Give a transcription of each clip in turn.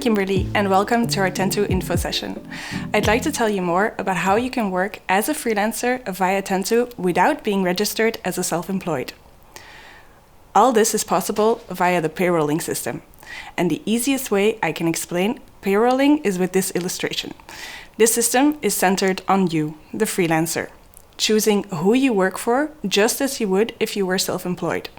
Kimberly, and welcome to our Tento info session. I'd like to tell you more about how you can work as a freelancer via Tento without being registered as a self-employed. All this is possible via the payrolling system. And the easiest way I can explain payrolling is with this illustration. This system is centered on you, the freelancer, choosing who you work for just as you would if you were self-employed.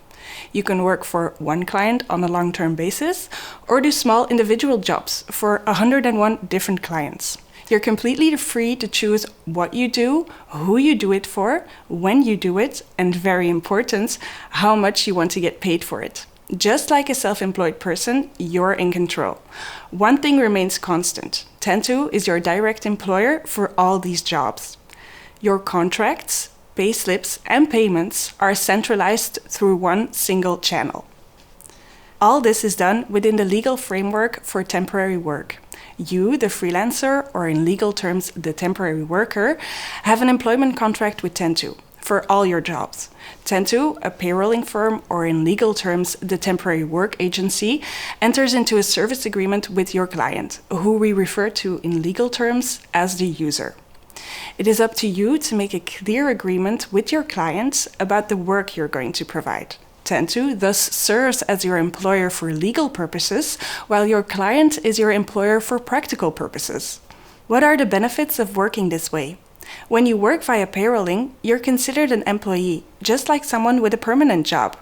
You can work for one client on a long-term basis or do small individual jobs for 101 different clients. You're completely free to choose what you do, who you do it for, when you do it, and very important, how much you want to get paid for it. Just like a self-employed person, you're in control. One thing remains constant. Tento is your direct employer for all these jobs. Your contracts, payslips and payments are centralized through one single channel. All this is done within the legal framework for temporary work. You, the freelancer, or in legal terms, the temporary worker, have an employment contract with Tento for all your jobs. Tento, a payrolling firm, or in legal terms, the temporary work agency, enters into a service agreement with your client, who we refer to in legal terms as the user. It is up to you to make a clear agreement with your clients about the work you're going to provide. Tento thus serves as your employer for legal purposes, while your client is your employer for practical purposes. What are the benefits of working this way? When you work via payrolling, you're considered an employee, just like someone with a permanent job.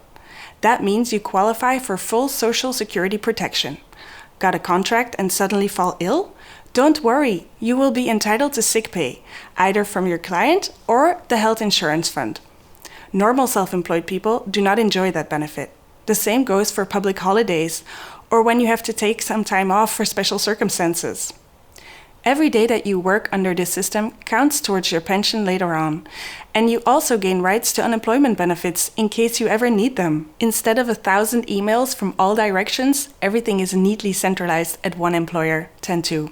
That means you qualify for full social security protection. Got a contract and suddenly fall ill? Don't worry, you will be entitled to sick pay, either from your client or the health insurance fund. Normal self-employed people do not enjoy that benefit. The same goes for public holidays or when you have to take some time off for special circumstances. Every day that you work under this system counts towards your pension later on, and you also gain rights to unemployment benefits in case you ever need them. Instead of 1,000 emails from all directions, everything is neatly centralized at one employer, Tento.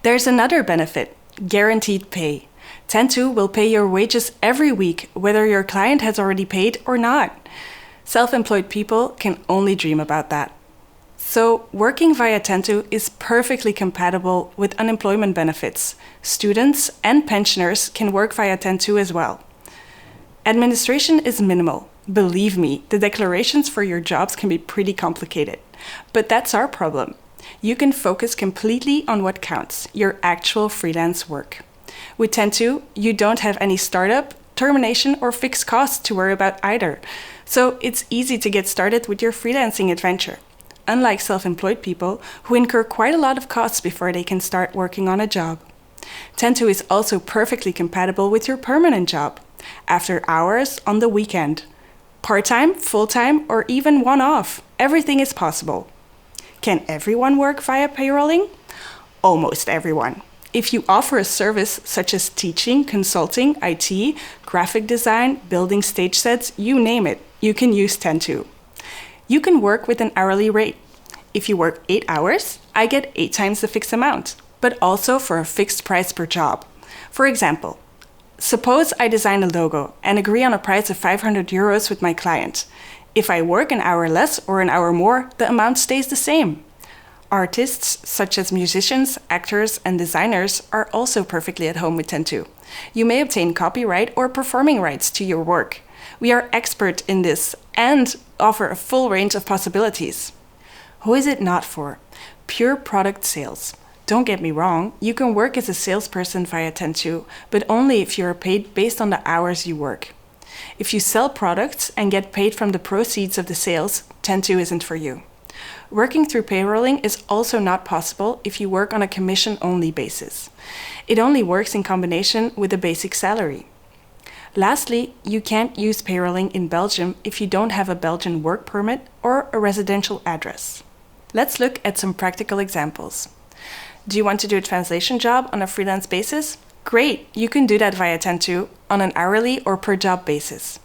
There's another benefit, guaranteed pay. Tento will pay your wages every week, whether your client has already paid or not. Self-employed people can only dream about that. So, working via Tento is perfectly compatible with unemployment benefits. Students and pensioners can work via Tento as well. Administration is minimal. Believe me, the declarations for your jobs can be pretty complicated. But that's our problem. You can focus completely on what counts, your actual freelance work. With Tento, you don't have any startup, termination, or fixed costs to worry about either. So it's easy to get started with your freelancing adventure. Unlike self-employed people who incur quite a lot of costs before they can start working on a job. Tento is also perfectly compatible with your permanent job, after hours, on the weekend. Part-time, full-time, or even one-off, everything is possible. Can everyone work via payrolling? Almost everyone. If you offer a service such as teaching, consulting, IT, graphic design, building stage sets, you name it, you can use Tento. You can work with an hourly rate. If you work 8 hours, I get 8 times the fixed amount, but also for a fixed price per job. For example, suppose I design a logo and agree on a price of 500 euros with my client. If I work an hour less or an hour more, the amount stays the same. Artists, such as musicians, actors, and designers, are also perfectly at home with Tento. You may obtain copyright or performing rights to your work. We are expert in this and offer a full range of possibilities. Who is it not for? Pure product sales. Don't get me wrong, you can work as a salesperson via Tento, but only if you are paid based on the hours you work. If you sell products and get paid from the proceeds of the sales, Tento isn't for you. Working through payrolling is also not possible if you work on a commission-only basis. It only works in combination with a basic salary. Lastly, you can't use payrolling in Belgium if you don't have a Belgian work permit or a residential address. Let's look at some practical examples. Do you want to do a translation job on a freelance basis? Great, you can do that via Tento on an hourly or per job basis.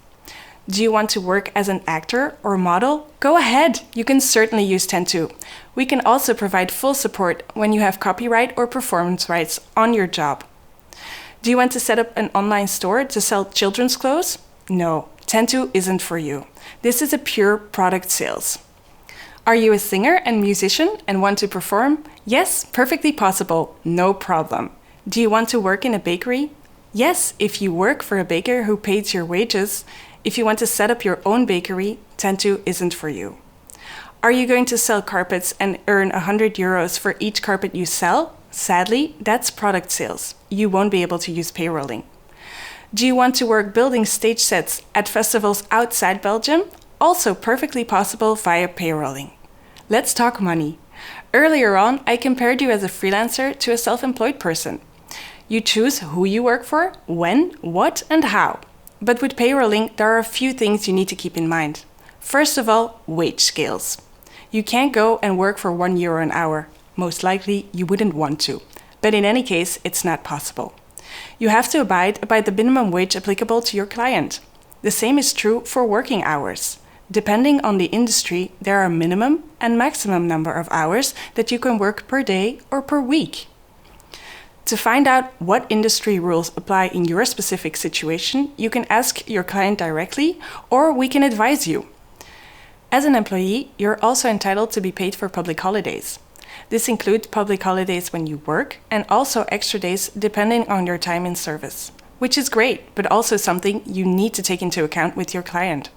Do you want to work as an actor or model? Go ahead, you can certainly use Tento. We can also provide full support when you have copyright or performance rights on your job. Do you want to set up an online store to sell children's clothes? No, Tento isn't for you. This is a pure product sales. Are you a singer and musician and want to perform? Yes, perfectly possible, no problem. Do you want to work in a bakery? Yes, if you work for a baker who pays your wages. If you want to set up your own bakery, Tentu isn't for you. Are you going to sell carpets and earn €100 for each carpet you sell? Sadly, that's product sales. You won't be able to use payrolling. Do you want to work building stage sets at festivals outside Belgium? Also perfectly possible via payrolling. Let's talk money. Earlier on, I compared you as a freelancer to a self-employed person. You choose who you work for, when, what, and how. But with payrolling, there are a few things you need to keep in mind. First of all, wage scales. You can't go and work for €1 an hour. Most likely, you wouldn't want to. But in any case, it's not possible. You have to abide by the minimum wage applicable to your client. The same is true for working hours. Depending on the industry, there are a minimum and maximum number of hours that you can work per day or per week. To find out what industry rules apply in your specific situation, you can ask your client directly, or we can advise you. As an employee, you're also entitled to be paid for public holidays. This includes public holidays when you work and also extra days depending on your time in service, which is great, but also something you need to take into account with your client.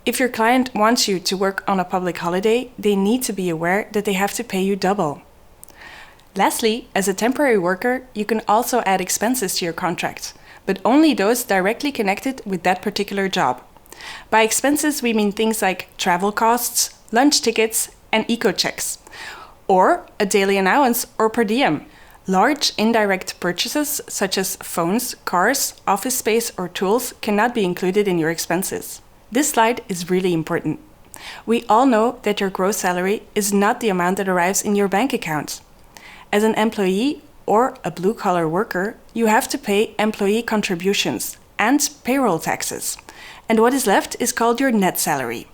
If your client wants you to work on a public holiday, they need to be aware that they have to pay you double. Lastly, as a temporary worker, you can also add expenses to your contract, but only those directly connected with that particular job. By expenses, we mean things like travel costs, lunch tickets, and eco-checks, or a daily allowance or per diem. Large indirect purchases such as phones, cars, office space, or tools cannot be included in your expenses. This slide is really important. We all know that your gross salary is not the amount that arrives in your bank account. As an employee or a blue-collar worker, you have to pay employee contributions and payroll taxes. And what is left is called your net salary.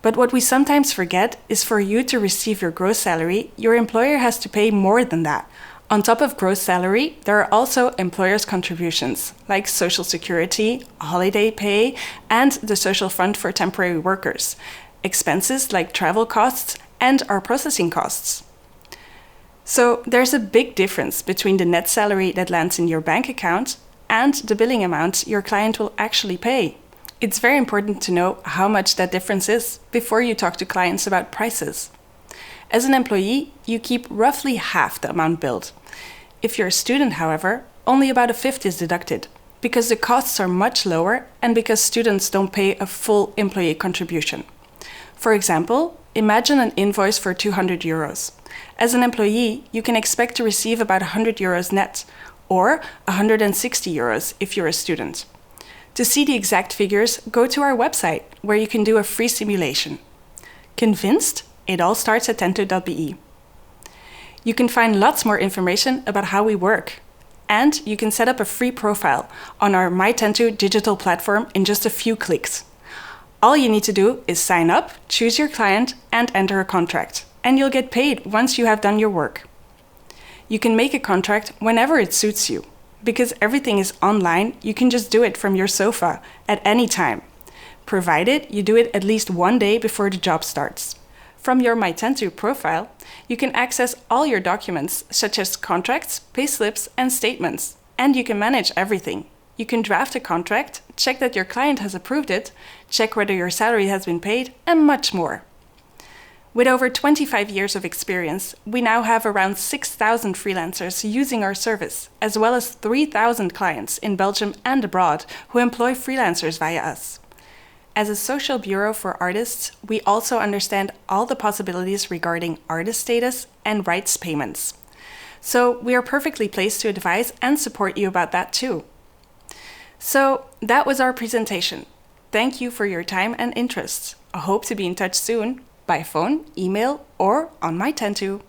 But what we sometimes forget is for you to receive your gross salary, your employer has to pay more than that. On top of gross salary, there are also employer's contributions, like Social Security, holiday pay, and the Social Fund for temporary workers, expenses like travel costs, and our processing costs. So there's a big difference between the net salary that lands in your bank account and the billing amount your client will actually pay. It's very important to know how much that difference is before you talk to clients about prices. As an employee, you keep roughly half the amount billed. If you're a student, however, only about a fifth is deducted, because the costs are much lower and because students don't pay a full employee contribution. For example, imagine an invoice for €200. As an employee, you can expect to receive about €100 net, or €160 if you're a student. To see the exact figures, go to our website, where you can do a free simulation. Convinced? It all starts at tentu.be. You can find lots more information about how we work. And you can set up a free profile on our MyTentu digital platform in just a few clicks. All you need to do is sign up, choose your client, and enter a contract. And you'll get paid once you have done your work. You can make a contract whenever it suits you. Because everything is online, you can just do it from your sofa at any time, provided you do it at least one day before the job starts. From your MyTentu profile, you can access all your documents, such as contracts, payslips, and statements. And you can manage everything. You can draft a contract, check that your client has approved it, check whether your salary has been paid, and much more. With over 25 years of experience, we now have around 6,000 freelancers using our service, as well as 3,000 clients in Belgium and abroad who employ freelancers via us. As a social bureau for artists, we also understand all the possibilities regarding artist status and rights payments. So we are perfectly placed to advise and support you about that too. So that was our presentation. Thank you for your time and interest. I hope to be in touch soon. By phone, email, or on MyTentu.